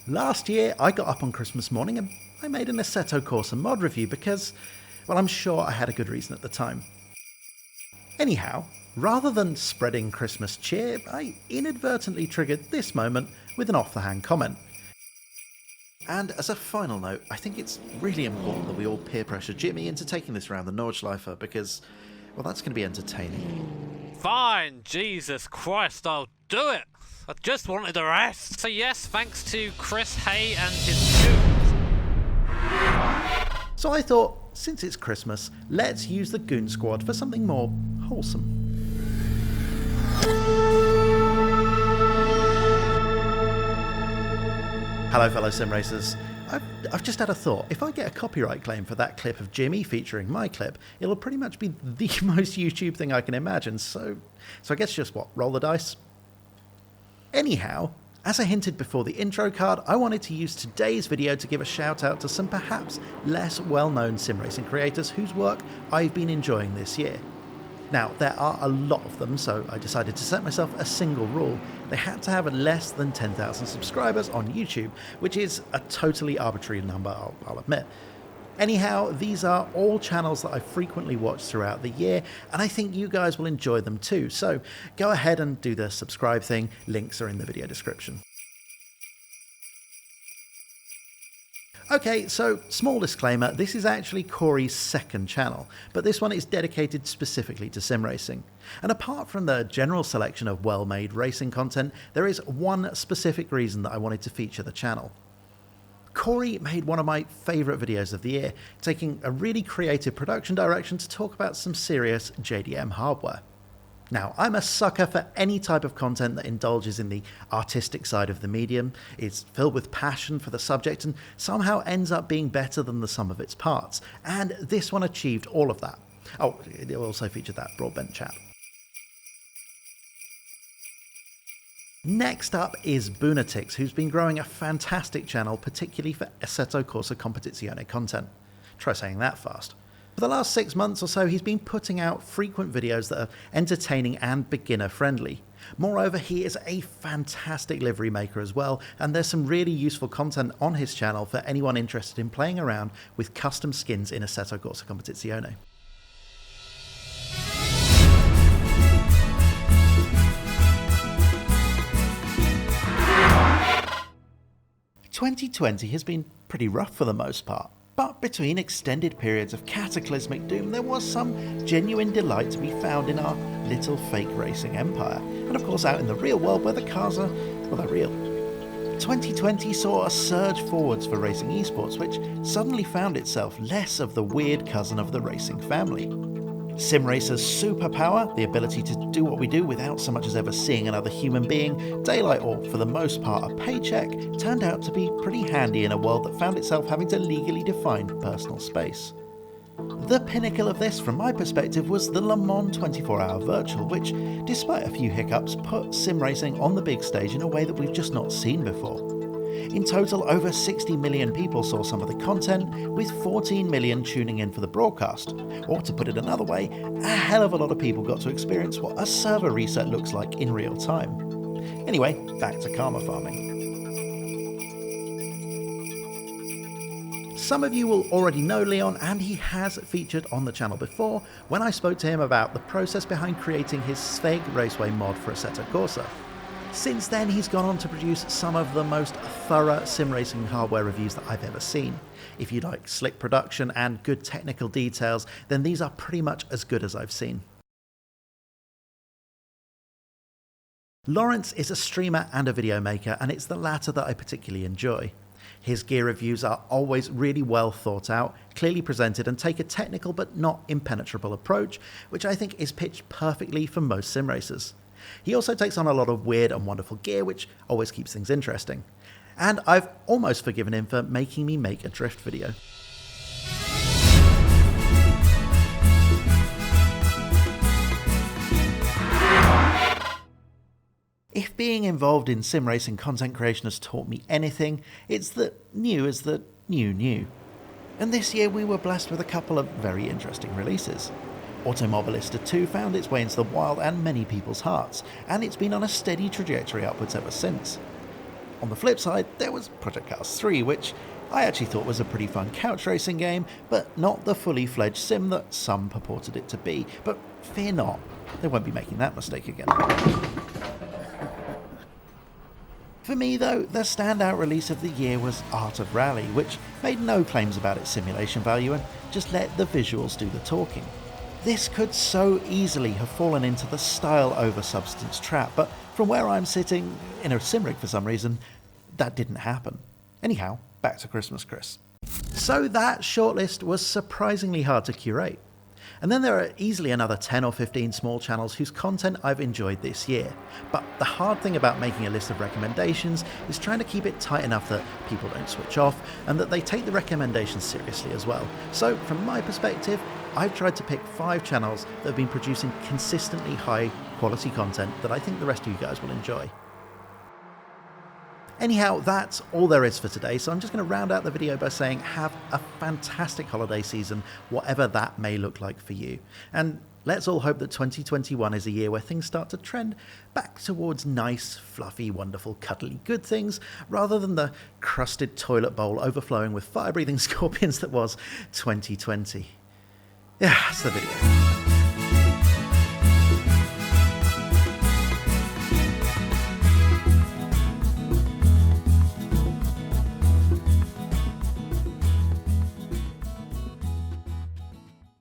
Last year, I got up on Christmas morning and I made an Assetto Corsa mod review because, well, I'm sure I had a good reason at the time. Anyhow, rather than spreading Christmas cheer, I inadvertently triggered this moment with an off-the-hand comment. And as a final note, I think it's really important that we all peer pressure Jimmy into taking this around the Nordschleifer because, well, that's going to be entertaining. Fine, Jesus Christ, I'll do it. I just wanted the rest. So yes, thanks to Chris Haye and his goons. So I thought, since it's Christmas, let's use the Goon Squad for something more wholesome. Hello fellow sim racers. I've just had a thought. If I get a copyright claim for that clip of Jimmy featuring my clip, it'll pretty much be the most YouTube thing I can imagine, so I guess just roll the dice? Anyhow, as I hinted before the intro card, I wanted to use today's video to give a shout out to some perhaps less well-known sim racing creators whose work I've been enjoying this year. Now, there are a lot of them, so I decided to set myself a single rule. They had to have less than 10,000 subscribers on YouTube, which is a totally arbitrary number, I'll admit. Anyhow, these are all channels that I frequently watch throughout the year, and I think you guys will enjoy them too, so go ahead and do the subscribe thing, links are in the video description. Okay, so small disclaimer, this is actually Corey's second channel, but this one is dedicated specifically to sim racing. And apart from the general selection of well-made racing content, there is one specific reason that I wanted to feature the channel. Corey made one of my favourite videos of the year, taking a really creative production direction to talk about some serious JDM hardware. Now, I'm a sucker for any type of content that indulges in the artistic side of the medium, is filled with passion for the subject, and somehow ends up being better than the sum of its parts. And this one achieved all of that. Oh, it also featured that broadbent chat. Next up is Bunatix, who's been growing a fantastic channel, particularly for Assetto Corsa Competizione content. Try saying that fast. For the last 6 months or so, he's been putting out frequent videos that are entertaining and beginner-friendly. Moreover, he is a fantastic livery maker as well, and there's some really useful content on his channel for anyone interested in playing around with custom skins in Assetto Corsa Competizione. "2020 has been pretty rough for the most part. But between extended periods of cataclysmic doom, there was some genuine delight to be found in our little fake racing empire. And of course out in the real world where the cars are, well, they're real. 2020 saw a surge forwards for racing esports, which suddenly found itself less of the weird cousin of the racing family. Sim Racer's superpower, the ability to do what we do without so much as ever seeing another human being, daylight or, for the most part, a paycheck, turned out to be pretty handy in a world that found itself having to legally define personal space. The pinnacle of this, from my perspective, was the Le Mans 24-hour virtual, which, despite a few hiccups, put sim racing on the big stage in a way that we've just not seen before. In total, over 60 million people saw some of the content, with 14 million tuning in for the broadcast. Or to put it another way, a hell of a lot of people got to experience what a server reset looks like in real time. Anyway, back to karma farming. Some of you will already know Leon, and he has featured on the channel before when I spoke to him about the process behind creating his Sveg Raceway mod for Assetto Corsa. Since then, he's gone on to produce some of the most thorough sim racing hardware reviews that I've ever seen. If you like slick production and good technical details, then these are pretty much as good as I've seen. Laurence is a streamer and a video maker, and it's the latter that I particularly enjoy. His gear reviews are always really well thought out, clearly presented, and take a technical but not impenetrable approach, which I think is pitched perfectly for most sim racers. He also takes on a lot of weird and wonderful gear, which always keeps things interesting. And I've almost forgiven him for making me make a drift video. If being involved in sim racing content creation has taught me anything, it's that new is the new. And this year we were blessed with a couple of very interesting releases. Automobilista 2 found its way into the wild and many people's hearts, and it's been on a steady trajectory upwards ever since. On the flip side, there was Project Cars 3, which I actually thought was a pretty fun couch racing game, but not the fully fledged sim that some purported it to be. But fear not, they won't be making that mistake again. For me though, the standout release of the year was Art of Rally, which made no claims about its simulation value and just let the visuals do the talking. This could so easily have fallen into the style over substance trap, but from where I'm sitting, in a sim rig for some reason, that didn't happen. Anyhow, back to Christmas Chris. So that shortlist was surprisingly hard to curate. And then there are easily another 10 or 15 small channels whose content I've enjoyed this year. But the hard thing about making a list of recommendations is trying to keep it tight enough that people don't switch off and that they take the recommendations seriously as well. So from my perspective, I've tried to pick 5 channels that have been producing consistently high quality content that I think the rest of you guys will enjoy. Anyhow, that's all there is for today, so I'm just going to round out the video by saying have a fantastic holiday season, whatever that may look like for you. And let's all hope that 2021 is a year where things start to trend back towards nice, fluffy, wonderful, cuddly good things, rather than the crusted toilet bowl overflowing with fire-breathing scorpions that was 2020. Yeah, that's the video.